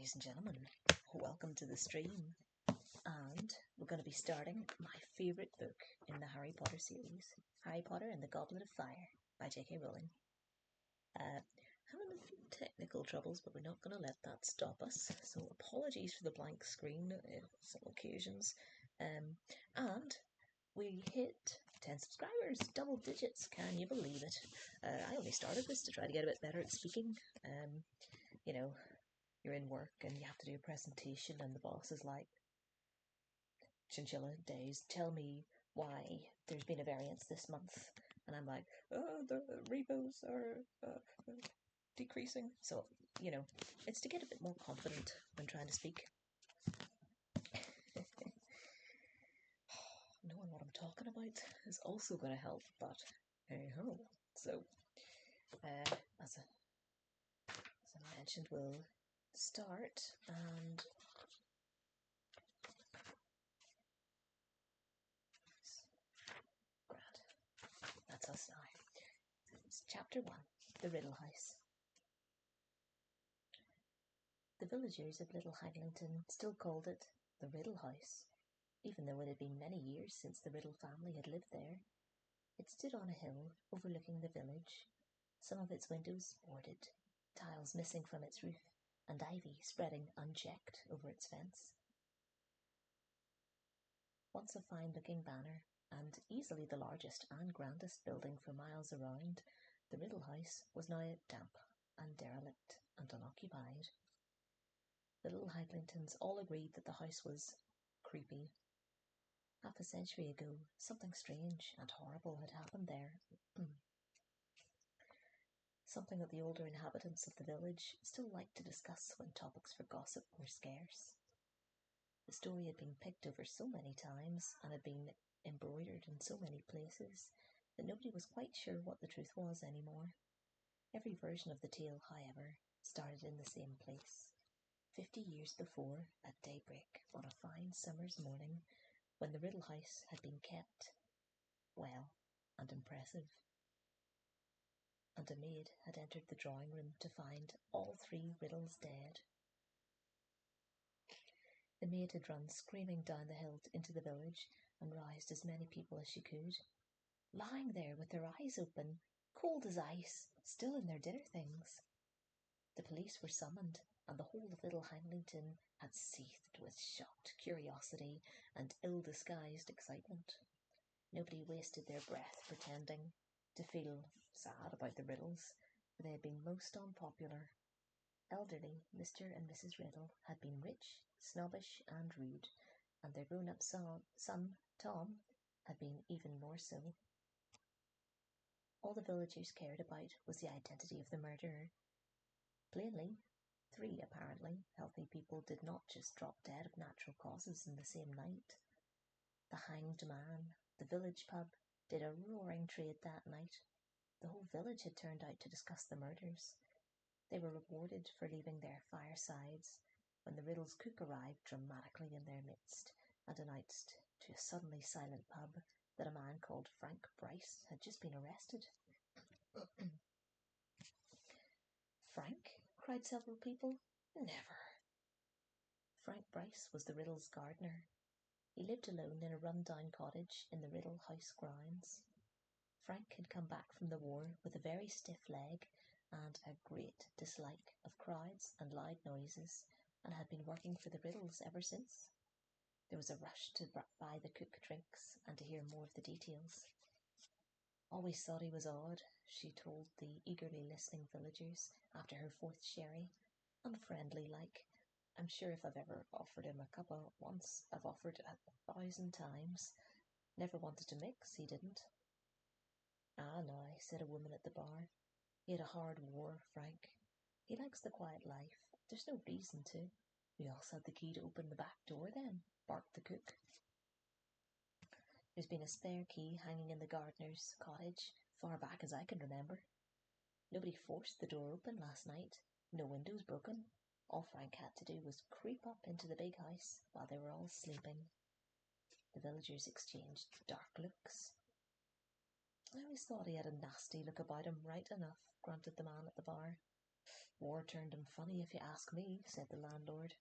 ladies and gentlemen, welcome to the stream. And we're going to be starting my favourite book in the Harry Potter series, Harry Potter and the Goblet of Fire by J.K. Rowling. Having a few technical troubles, but we're not going to let that stop us. So apologies for the blank screen on some occasions. And we hit 10 subscribers, double digits, can you believe it? I only started this to try to get a bit better at speaking. You're in work and you have to do a presentation and the boss is like, Chinchilla Days, tell me why there's been a variance this month. And I'm like, the repos are decreasing. So, it's to get a bit more confident when trying to speak. Knowing what I'm talking about is also going to help, but hey-ho. So, as I mentioned, we'll start and that's us now. It's chapter 1, The Riddle House. The villagers of Little Haglington still called it the Riddle House, even though it had been many years since the Riddle family had lived there. It stood on a hill overlooking the village, some of its windows boarded, tiles missing from its roof, and ivy spreading unchecked over its fence. Once a fine-looking banner, and easily the largest and grandest building for miles around, the Riddle House was now damp and derelict and unoccupied. The Little Haglingtons all agreed that the house was creepy. Half a century ago, something strange and horrible had happened there. Something that the older inhabitants of the village still liked to discuss when topics for gossip were scarce. The story had been picked over so many times and had been embroidered in so many places that nobody was quite sure what the truth was anymore. Every version of the tale, however, started in the same place, 50 years before, at daybreak on a fine summer's morning, when the Riddle House had been kept well and impressive. And a maid had entered the drawing room to find all 3 riddles dead. The maid had run screaming down the hill into the village and roused as many people as she could. Lying there with their eyes open, cold as ice, still in their dinner things. The police were summoned, and the whole of Little Haglington had seethed with shocked curiosity and ill-disguised excitement. Nobody wasted their breath pretending to feel sad about the riddles, for they had been most unpopular. Elderly Mr. and Mrs. Riddle had been rich, snobbish and rude, and their grown-up son, Tom, had been even more so. All the villagers cared about was the identity of the murderer. Plainly, 3 apparently healthy people did not just drop dead of natural causes in the same night. The hanged man, the village pub, did a roaring trade that night. The whole village had turned out to discuss the murders. They were rewarded for leaving their firesides when the Riddle's cook arrived dramatically in their midst and announced to a suddenly silent pub that a man called Frank Bryce had just been arrested. Frank? Cried several people. Never. Frank Bryce was the Riddle's gardener. He lived alone in a run-down cottage in the Riddle House grounds. Frank had come back from the war with a very stiff leg and a great dislike of crowds and loud noises, and had been working for the Riddles ever since. There was a rush to buy the cook drinks and to hear more of the details. Always thought he was odd, she told the eagerly listening villagers after her 4th sherry. Unfriendly like. I'm sure if I've ever offered him a cuppa once, I've offered 1,000 times. Never wanted to mix, he didn't. Ah, no, said a woman at the bar. He had a hard war, Frank. He likes the quiet life. There's no reason to. We also had the key to open the back door then, barked the cook. There's been a spare key hanging in the gardener's cottage, far back as I can remember. Nobody forced the door open last night. No windows broken. All Frank had to do was creep up into the big house while they were all sleeping. The villagers exchanged dark looks. I always thought he had a nasty look about him, right enough, grunted the man at the bar. "War turned him funny, if you ask me," said the landlord.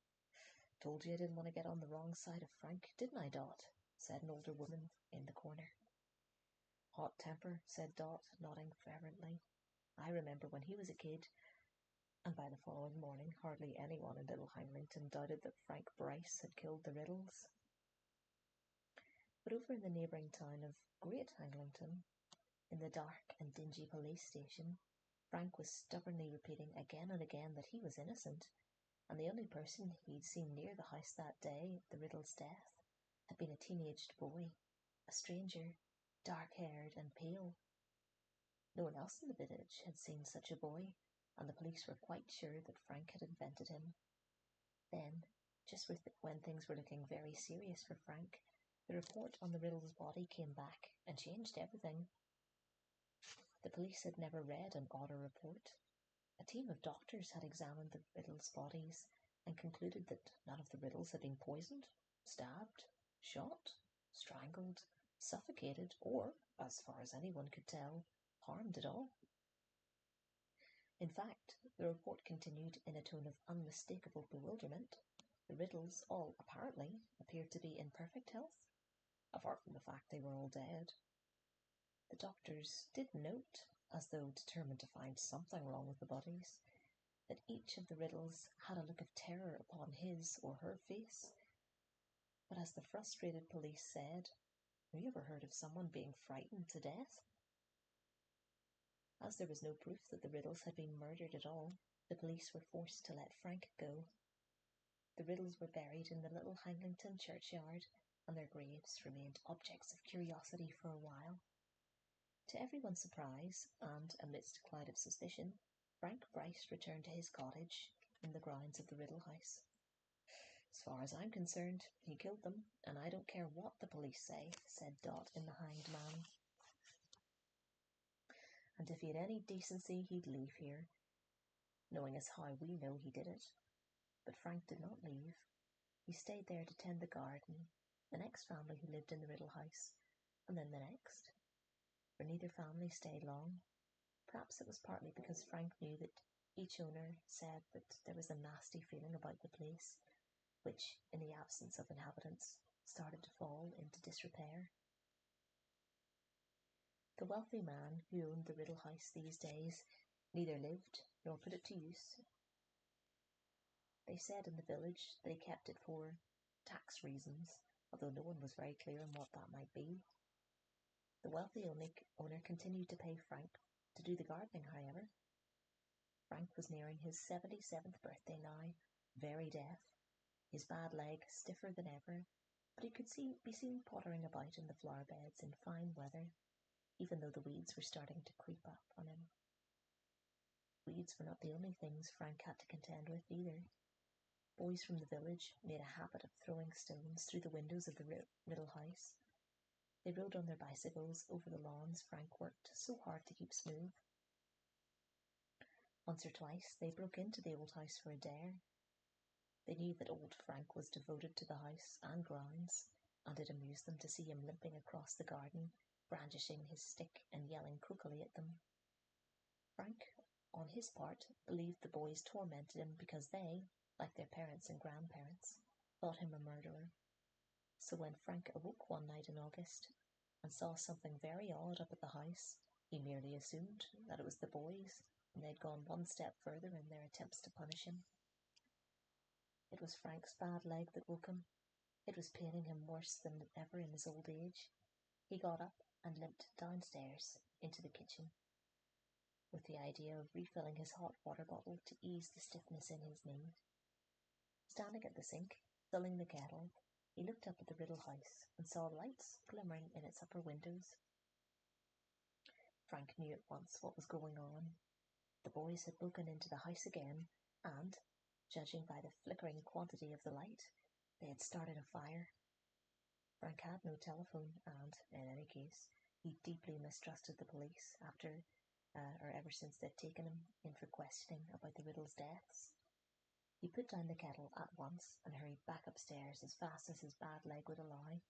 "Told you I didn't want to get on the wrong side of Frank, didn't I, Dot?" said an older woman in the corner. "Hot temper," said Dot, nodding fervently. "I remember when he was a kid," and by the following morning hardly anyone in Little Hanglington doubted that Frank Bryce had killed the Riddles. But over in the neighbouring town of Great Hanglington, in the dark and dingy police station, Frank was stubbornly repeating again and again that he was innocent, and the only person he'd seen near the house that day of the Riddle's death had been a teenaged boy, a stranger, dark-haired and pale. No one else in the village had seen such a boy, and the police were quite sure that Frank had invented him. Then, just when things were looking very serious for Frank, the report on the Riddle's body came back and changed everything. The police had never read an odder report. A team of doctors had examined the Riddles' bodies and concluded that none of the Riddles had been poisoned, stabbed, shot, strangled, suffocated, or, as far as anyone could tell, harmed at all. In fact, the report continued in a tone of unmistakable bewilderment. The Riddles all, apparently, appeared to be in perfect health, apart from the fact they were all dead. The doctors did note, as though determined to find something wrong with the bodies, that each of the Riddles had a look of terror upon his or her face. But as the frustrated police said, "Have you ever heard of someone being frightened to death?" As there was no proof that the Riddles had been murdered at all, the police were forced to let Frank go. The Riddles were buried in the Little Hanglington churchyard, and their graves remained objects of curiosity for a while. To everyone's surprise, and amidst a cloud of suspicion, Frank Bryce returned to his cottage in the grounds of the Riddle house. "As far as I'm concerned, he killed them, and I don't care what the police say," said Dot in the Hanged Man. "And if he had any decency, he'd leave here, knowing as how we know he did it." But Frank did not leave. He stayed there to tend the garden, the next family who lived in the Riddle house, and then the next. For neither family stayed long. Perhaps it was partly because Frank knew that each owner said that there was a nasty feeling about the place, which, in the absence of inhabitants, started to fall into disrepair. The wealthy man who owned the Riddle house these days neither lived nor put it to use. They said in the village they kept it for tax reasons, although no one was very clear on what that might be. The wealthy owner continued to pay Frank to do the gardening, however. Frank was nearing his 77th birthday now, very deaf, his bad leg stiffer than ever, but he could be seen pottering about in the flower beds in fine weather, even though the weeds were starting to creep up on him. Weeds were not the only things Frank had to contend with either. Boys from the village made a habit of throwing stones through the windows of the Riddle house. They rode on their bicycles over the lawns Frank worked so hard to keep smooth. Once or twice they broke into the old house for a dare. They knew that old Frank was devoted to the house and grounds, and it amused them to see him limping across the garden, brandishing his stick and yelling croakily at them. Frank, on his part, believed the boys tormented him because they, like their parents and grandparents, thought him a murderer. So when Frank awoke one night in August and saw something very odd up at the house, he merely assumed that it was the boys, and they'd gone one step further in their attempts to punish him. It was Frank's bad leg that woke him. It was paining him worse than ever in his old age. He got up and limped downstairs into the kitchen, with the idea of refilling his hot water bottle to ease the stiffness in his knee. Standing at the sink, filling the kettle, he looked up at the Riddle house and saw lights glimmering in its upper windows. Frank knew at once what was going on. The boys had broken into the house again, and, judging by the flickering quantity of the light, they had started a fire. Frank had no telephone, and, in any case, he deeply mistrusted the police ever since they'd taken him in for questioning about the Riddle's deaths. He put down the kettle at once and hurried back upstairs as fast as his bad leg would allow,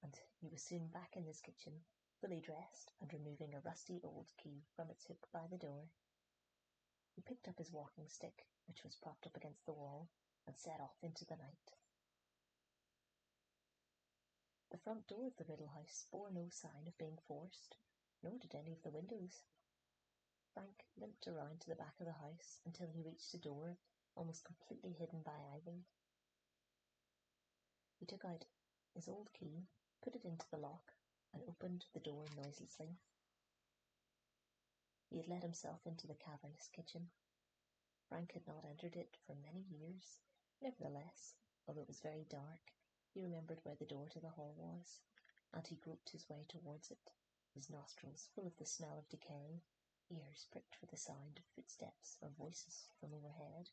and he was soon back in his kitchen, fully dressed and removing a rusty old key from its hook by the door. He picked up his walking stick, which was propped up against the wall, and set off into the night. The front door of the Riddle house bore no sign of being forced, nor did any of the windows. Frank limped around to the back of the house until he reached a door almost completely hidden by ivy. He took out his old key, put it into the lock, and opened the door noiselessly. He had let himself into the cavernous kitchen. Frank had not entered it for many years. Nevertheless, although it was very dark, he remembered where the door to the hall was, and he groped his way towards it, his nostrils full of the smell of decay, ears pricked for the sound of footsteps or voices from overhead.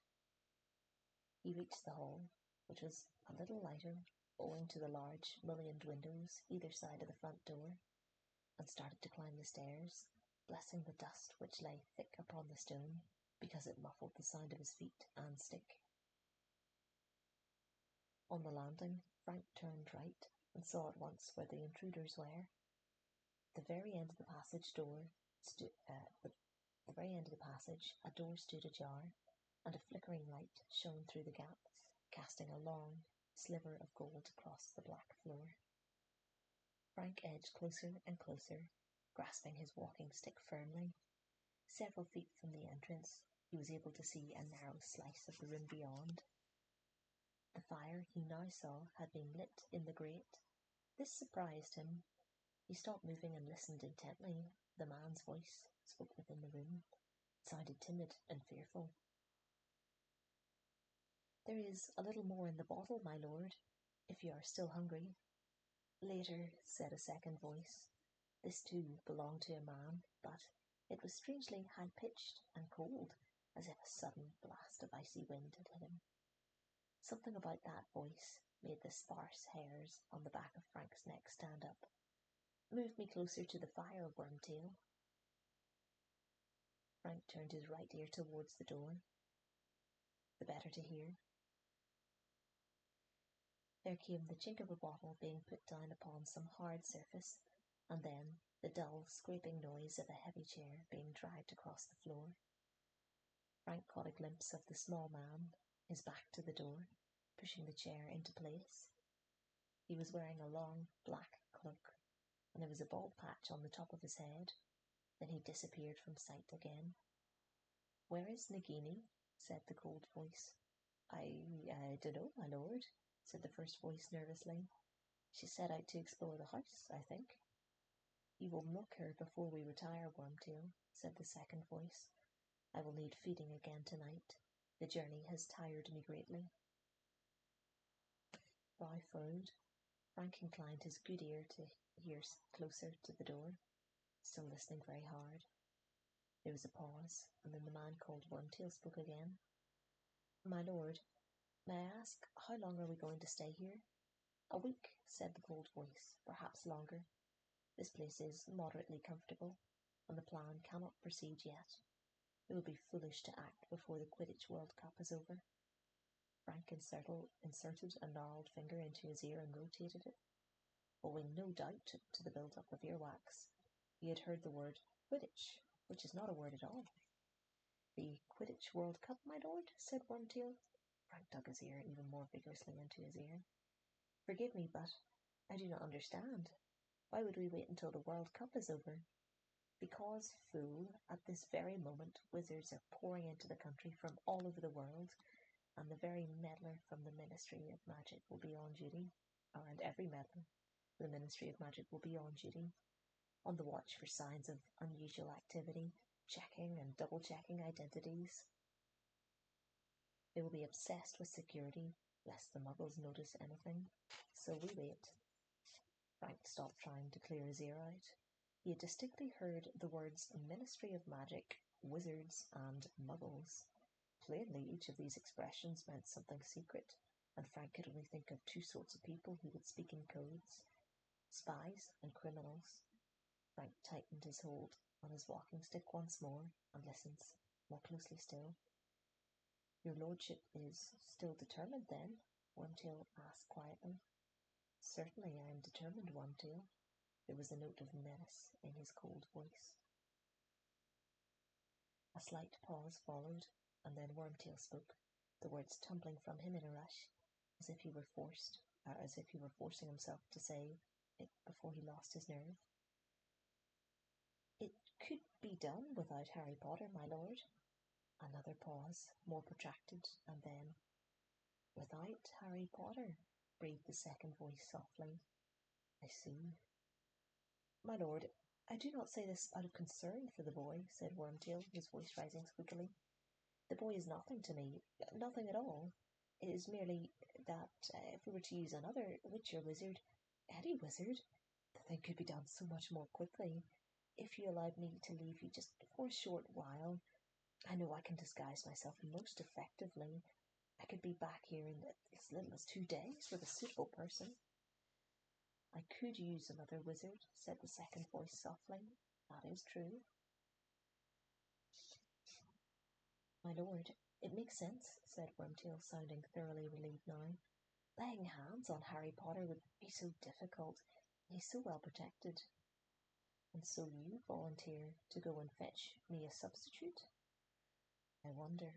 He reached the hall, which was a little lighter, owing to the large, mullioned windows either side of the front door, and started to climb the stairs, blessing the dust which lay thick upon the stone, because it muffled the sound of his feet and stick. On the landing, Frank turned right and saw at once where the intruders were. At the very end of the passage, a door stood ajar, and a flickering light shone through the gap, casting a long sliver of gold across the black floor. Frank edged closer and closer, grasping his walking stick firmly. Several feet from the entrance, he was able to see a narrow slice of the room beyond. The fire he now saw had been lit in the grate. This surprised him. He stopped moving and listened intently. The man's voice spoke within the room. It sounded timid and fearful. "There is a little more in the bottle, my lord, if you are still hungry." "Later," said a second voice. This too belonged to a man, but it was strangely high-pitched and cold, as if a sudden blast of icy wind had hit him. Something about that voice made the sparse hairs on the back of Frank's neck stand up. "Move me closer to the fire, Wormtail." Frank turned his right ear towards the door, the better to hear. There came the chink of a bottle being put down upon some hard surface, and then the dull, scraping noise of a heavy chair being dragged across the floor. Frank caught a glimpse of the small man, his back to the door, pushing the chair into place. He was wearing a long, black cloak, and there was a bald patch on the top of his head. Then he disappeared from sight again. "Where is Nagini?" said the cold voice. I dunno, my lord," said the first voice nervously. "She set out to explore the house, I think." "You will milk her before we retire, Wormtail," said the second voice. "I will need feeding again tonight. The journey has tired me greatly." Brow furrowed, Frank inclined his good ear to hear closer to the door, still listening very hard. There was a pause, and then the man called Wormtail spoke again. "My lord, may I ask, how long are we going to stay here?" "A week," said the cold voice, "perhaps longer. This place is moderately comfortable, and the plan cannot proceed yet. It would be foolish to act before the Quidditch World Cup is over." Frank inserted a gnarled finger into his ear and rotated it. Owing no doubt to the build-up of earwax, he had heard the word Quidditch, which is not a word at all. "The Quidditch World Cup, my lord?" said Wormtail. Frank dug his ear even more vigorously into his ear. "Forgive me, but I do not understand. Why would we wait until the World Cup is over?" "Because, fool, at this very moment wizards are pouring into the country from all over the world, and the very meddler from the Ministry of Magic will be on duty, and every meddler from the Ministry of Magic will be on duty, on the watch for signs of unusual activity, checking and double-checking identities. They will be obsessed with security, lest the muggles notice anything. So we wait." Frank stopped trying to clear his ear out. He had distinctly heard the words Ministry of Magic, Wizards, and Muggles. Plainly, each of these expressions meant something secret, and Frank could only think of two sorts of people who would speak in codes: spies and criminals. Frank tightened his hold on his walking stick once more and listened more closely still. "Your lordship is still determined, then?" Wormtail asked quietly. "Certainly I am determined, Wormtail." There was a note of menace in his cold voice. A slight pause followed, and then Wormtail spoke, the words tumbling from him in a rush, as if he were forcing himself to say it before he lost his nerve. "It could be done without Harry Potter, my lord." Another pause, more protracted, and then, "Without Harry Potter," breathed the second voice softly. "I see." "My lord, I do not say this out of concern for the boy," said Wormtail, his voice rising squeakily. "The boy is nothing to me, nothing at all. It is merely that, if we were to use another witch or wizard, any wizard, the thing could be done so much more quickly. If you allowed me to leave you just for a short while, I know I can disguise myself most effectively. I could be back here in as little as 2 days with a suitable person." "I could use another wizard," said the second voice softly. "That is true." "My lord, it makes sense," said Wormtail, sounding thoroughly relieved now. "Laying hands on Harry Potter would be so difficult, and he's so well protected." "And so you volunteer to go and fetch me a substitute?" "I wonder.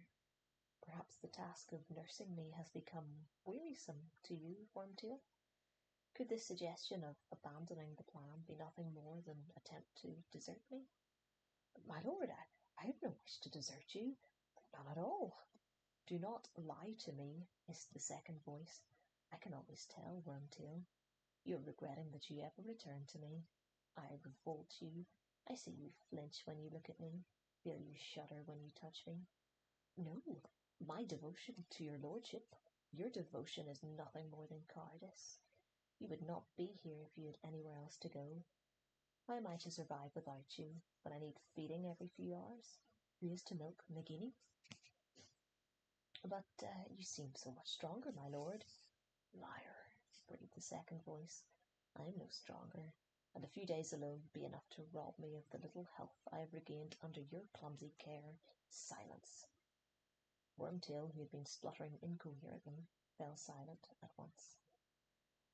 Perhaps the task of nursing me has become wearisome to you, Wormtail? Could this suggestion of abandoning the plan be nothing more than an attempt to desert me?" "My lord, I have no wish to desert you. None at all." "Do not lie to me," hissed the second voice. "I can always tell, Wormtail. You are regretting that you ever returned to me. I revolt you. I see you flinch when you look at me, feel you shudder when you touch me. No, my devotion to your lordship, your devotion is nothing more than cowardice. You would not be here if you had anywhere else to go. How am I to survive without you, when I need feeding every few hours? Who is to milk Nagini?" "But you seem so much stronger, my lord." "Liar," breathed the second voice. "I am no stronger, and a few days alone would be enough to rob me of the little health I have regained under your clumsy care. Silence." Wormtail, who had been spluttering incoherently, fell silent at once.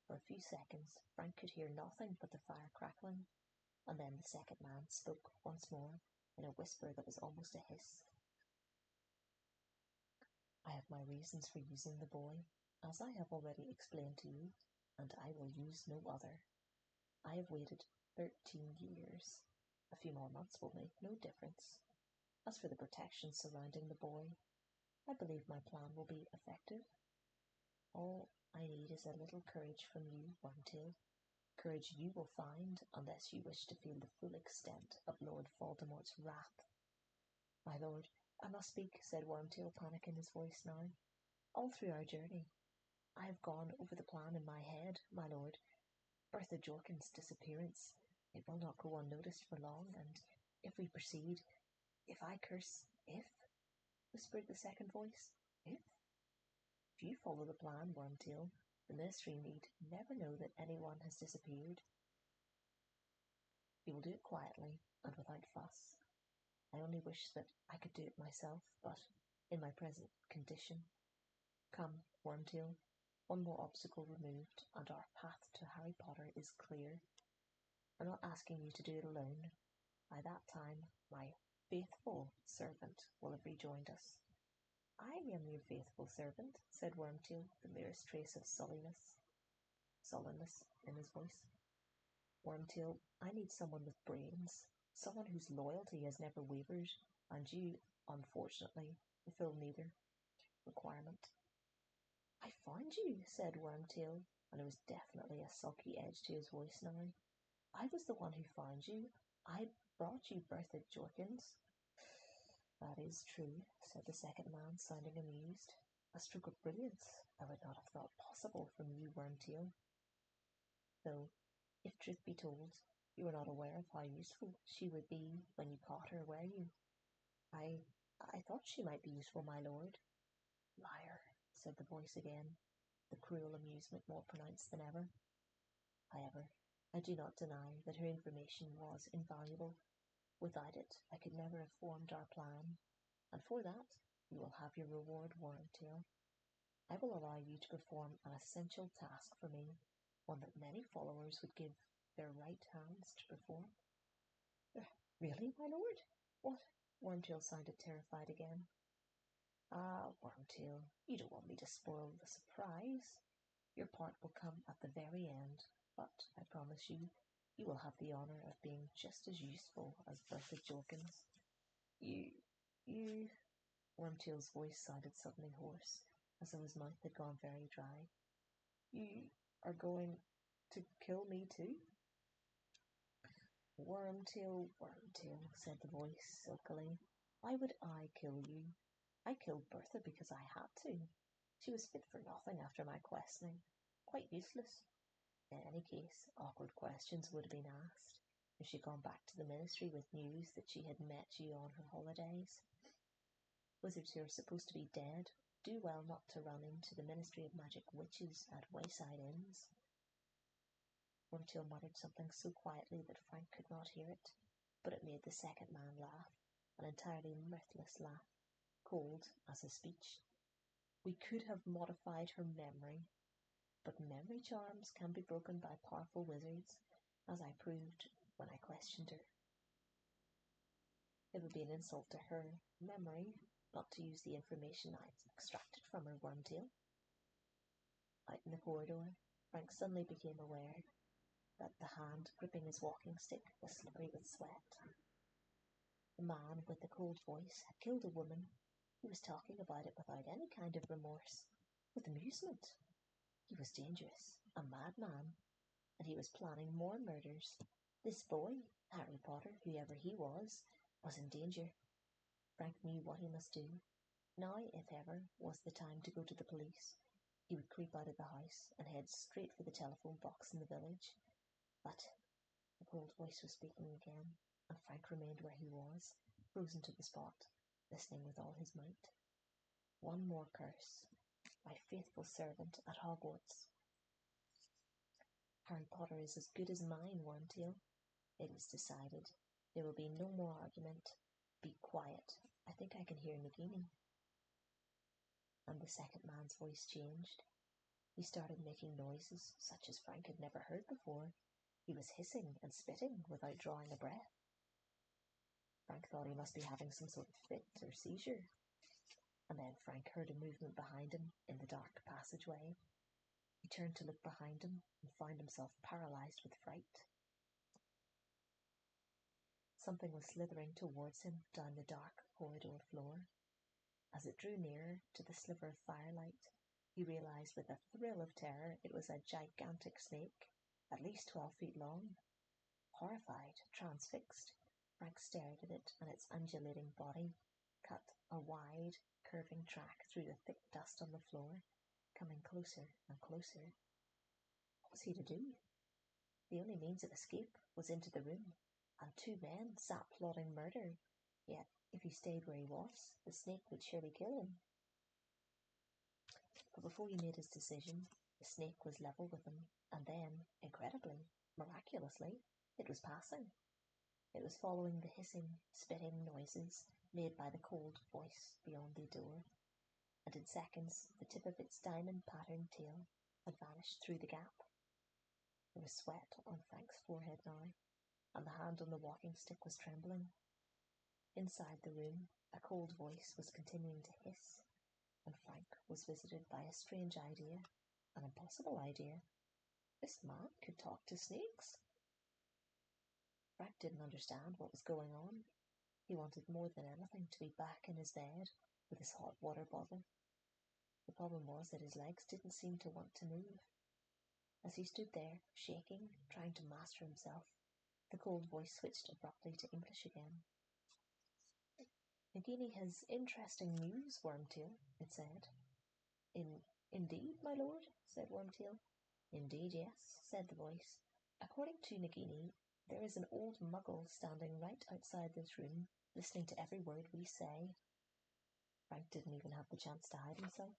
For a few seconds Frank could hear nothing but the fire crackling, and then the second man spoke once more, in a whisper that was almost a hiss. "I have my reasons for using the boy, as I have already explained to you, and I will use no other. I have waited 13 years. A few more months will make no difference. As for the protection surrounding the boy, I believe my plan will be effective. All I need is a little courage from you, Wormtail. Courage you will find unless you wish to feel the full extent of Lord Voldemort's wrath." "My lord, I must speak," said Wormtail, panic in his voice now. "All through our journey I have gone over the plan in my head, my lord. Bertha Jorkin's disappearance, it will not go unnoticed for long, and if we proceed, if I curse—" "If?" whispered the second voice. "If? If you follow the plan, Wormtail, the Ministry need never know that anyone has disappeared. You will do it quietly and without fuss. I only wish that I could do it myself, but in my present condition. Come, Wormtail, one more obstacle removed, and our path to Harry Potter is clear. I'm not asking you to do it alone. By that time, my faithful servant will have rejoined us." "I am your faithful servant," said Wormtail, the merest trace of sullenness in his voice. "Wormtail, I need someone with brains, someone whose loyalty has never wavered, and you, unfortunately, fulfill neither requirement." "I found you," said Wormtail, and there was definitely a sulky edge to his voice now. "I was the one who found you. I brought you Bertha Jorkins." "That is true," said the second man, sounding amused. "A stroke of brilliance I would not have thought possible from you, Wormtail. Though, if truth be told, you were not aware of how useful she would be when you caught her, were you?" I thought she might be useful, my lord." "Liar," said the voice again, the cruel amusement more pronounced than ever. "However, I do not deny that her information was invaluable. Without it, I could never have formed our plan, and for that you will have your reward, Wormtail. I will allow you to perform an essential task for me, one that many followers would give their right hands to perform." "Really, my lord? What Wormtail sounded terrified again. Ah, Wormtail, you don't want me to spoil the surprise. Your part will come at the very end, but I promise you, you will have the honour of being just as useful as Bertha Jorkins. You... Wormtail's voice sounded suddenly hoarse, as though his mouth had gone very dry. You are going to kill me too? Wormtail, Wormtail, said the voice silkily. Why would I kill you? I killed Bertha because I had to. She was fit for nothing after my questioning. Quite useless. In any case, awkward questions would have been asked if she'd gone back to the ministry with news that she had met you on her holidays. Wizards who are supposed to be dead do well not to run into the Ministry of Magic witches at wayside inns. Wormtail muttered something so quietly that Frank could not hear it, but it made the second man laugh, an entirely mirthless laugh, cold as his speech. We could have modified her memory, but memory charms can be broken by powerful wizards, as I proved when I questioned her. It would be an insult to her memory not to use the information I extracted from her, Wormtail. Out in the corridor, Frank suddenly became aware that the hand gripping his walking stick was slippery with sweat. The man with the cold voice had killed a woman. He was talking about it without any kind of remorse, with amusement. He was dangerous, a madman, and he was planning more murders. This boy, Harry Potter, whoever he was in danger. Frank knew what he must do. Now, if ever, was the time to go to the police. He would creep out of the house and head straight for the telephone box in the village. But the cold voice was speaking again, and Frank remained where he was, frozen to the spot, listening with all his might. One more curse. My faithful servant at Hogwarts. Harry Potter is as good as mine, Wormtail. It is decided. There will be no more argument. Be quiet. I think I can hear Nagini. And the second man's voice changed. He started making noises such as Frank had never heard before. He was hissing and spitting without drawing a breath. Frank thought he must be having some sort of fit or seizure. And then Frank heard a movement behind him in the dark passageway. He turned to look behind him and found himself paralyzed with fright. Something was slithering towards him down the dark corridor floor. As it drew nearer to the sliver of firelight, he realized with a thrill of terror it was a gigantic snake, at least 12 feet long. Horrified, transfixed, Frank stared at it, and its undulating body cut a wide, curving track through the thick dust on the floor, coming closer and closer. What was he to do? The only means of escape was into the room, and two men sat plotting murder. Yet, if he stayed where he was, the snake would surely kill him. But before he made his decision, the snake was level with him, and then, incredibly, miraculously, it was passing. It was following the hissing, spitting noises made by the cold voice beyond the door, and in seconds the tip of its diamond-patterned tail had vanished through the gap. There was sweat on Frank's forehead now, and the hand on the walking stick was trembling. Inside the room, a cold voice was continuing to hiss, and Frank was visited by a strange idea, an impossible idea. This man could talk to snakes. Frank didn't understand what was going on. He wanted more than anything to be back in his bed with his hot water bottle. The problem was that his legs didn't seem to want to move. As he stood there, shaking, trying to master himself, the cold voice switched abruptly to English again. Nagini has interesting news, Wormtail, it said. Indeed, my lord, said Wormtail. Indeed, yes, said the voice. According to Nagini, there is an old muggle standing right outside this room, listening to every word we say. Frank didn't even have the chance to hide himself.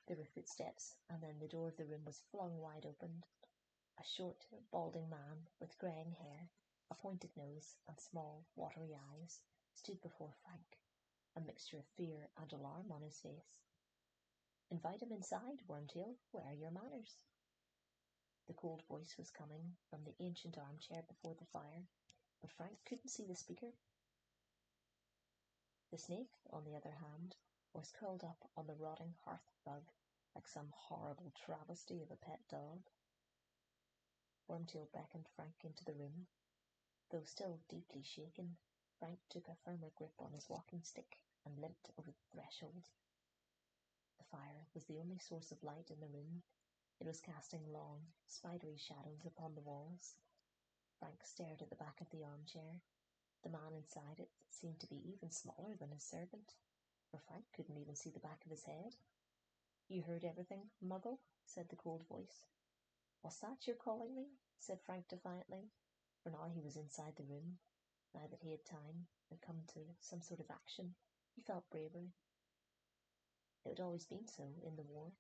There were footsteps, and then the door of the room was flung wide open. A short, balding man with greying hair, a pointed nose, and small, watery eyes stood before Frank, a mixture of fear and alarm on his face. Invite him inside, Wormtail. Where are your manners? The cold voice was coming from the ancient armchair before the fire, but Frank couldn't see the speaker. The snake, on the other hand, was curled up on the rotting hearth rug like some horrible travesty of a pet dog. Wormtail beckoned Frank into the room. Though still deeply shaken, Frank took a firmer grip on his walking stick and limped over the threshold. The fire was the only source of light in the room. It was casting long, spidery shadows upon the walls. Frank stared at the back of the armchair. The man inside it seemed to be even smaller than his servant, for Frank couldn't even see the back of his head. "You heard everything, Muggle?" said the cold voice. "What's that you're calling me?" said Frank defiantly, for now he was inside the room. Now that he had time and come to some sort of action, he felt braver. It had always been so in the war.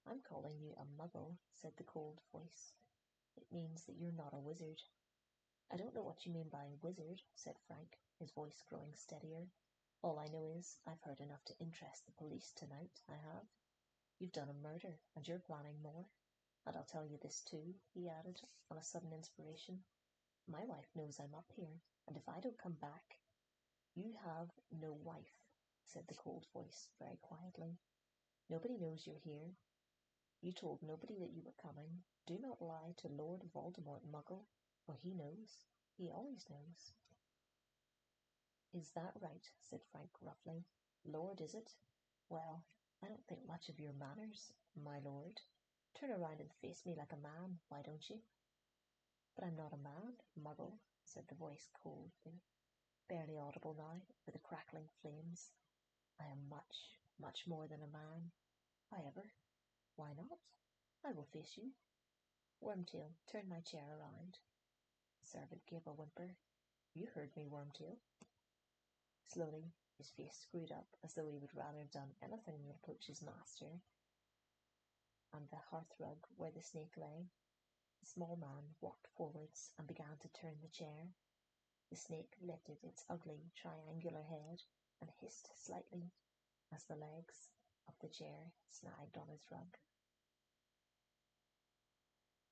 "I'm calling you a Muggle," said the cold voice. "It means that you're not a wizard." "I don't know what you mean by wizard," said Frank, his voice growing steadier. "All I know is I've heard enough to interest the police tonight, I have. You've done a murder, and you're planning more. And I'll tell you this too," he added, on a sudden inspiration. "My wife knows I'm up here, and if I don't come back—" "You have no wife," said the cold voice very quietly. "Nobody knows you're here. You told nobody that you were coming. Do not lie to Lord Voldemort, Muggle, for he knows. He always knows." "Is that right?" said Frank gruffly. "Lord, is it? Well, I don't think much of your manners, my lord. Turn around and face me like a man, why don't you?" "But I'm not a man, Muggle," said the voice coldly, barely audible now for the crackling flames. "I am much, much more than a man. However, why not? I will face you. Wormtail, turn my chair around." The servant gave a whimper. "You heard me, Wormtail." Slowly, his face screwed up as though he would rather have done anything than approach his master. On the hearthrug where the snake lay, the small man walked forwards and began to turn the chair. The snake lifted its ugly triangular head and hissed slightly as the legs of the chair snagged on his rug.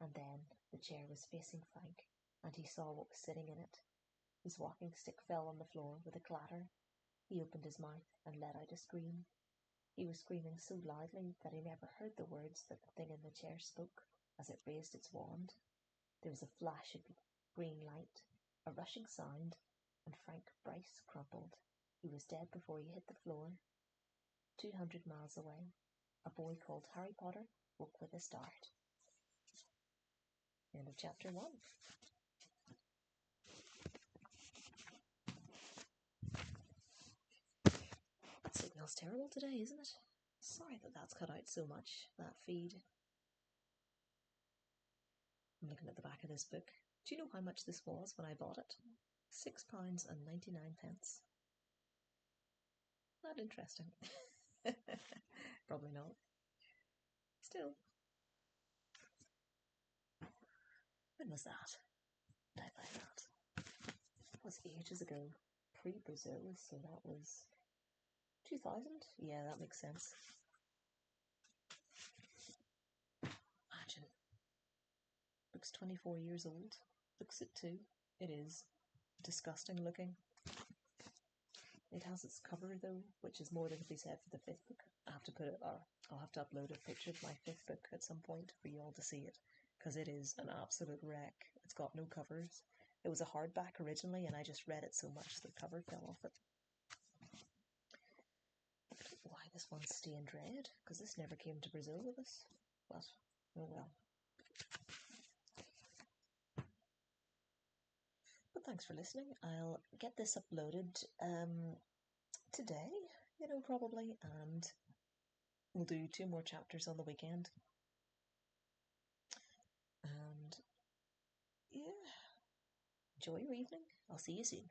And then the chair was facing Frank, and he saw what was sitting in it. His walking stick fell on the floor with a clatter. He opened his mouth and let out a scream. He was screaming so loudly that he never heard the words that the thing in the chair spoke as it raised its wand. There was a flash of green light, a rushing sound, and Frank Bryce crumpled. He was dead before he hit the floor. 200 miles away, a boy called Harry Potter woke with a start. End of chapter 1. That signal's terrible today, isn't it? Sorry that that's cut out so much, that feed. I'm looking at the back of this book. Do you know how much this was when I bought it? £6.99. Not interesting. Probably not. Still. When was that? Did I buy that? It was ages ago. Pre-Brazil, so that was 2000? Yeah, that makes sense. Imagine. Book's 24 years old. Looks it too. It is. Disgusting looking. It has its cover though, which is more than could be said for the 5th book. I'll have to upload a picture of my 5th book at some point for you all to see it, because it is an absolute wreck. It's got no covers. It was a hardback originally, and I just read it so much the cover fell off it. I don't know why this one's stained red, because this never came to Brazil with us. But, oh well. But thanks for listening. I'll get this uploaded today, probably, and we'll do 2 more chapters on the weekend. And yeah, enjoy your evening. I'll see you soon.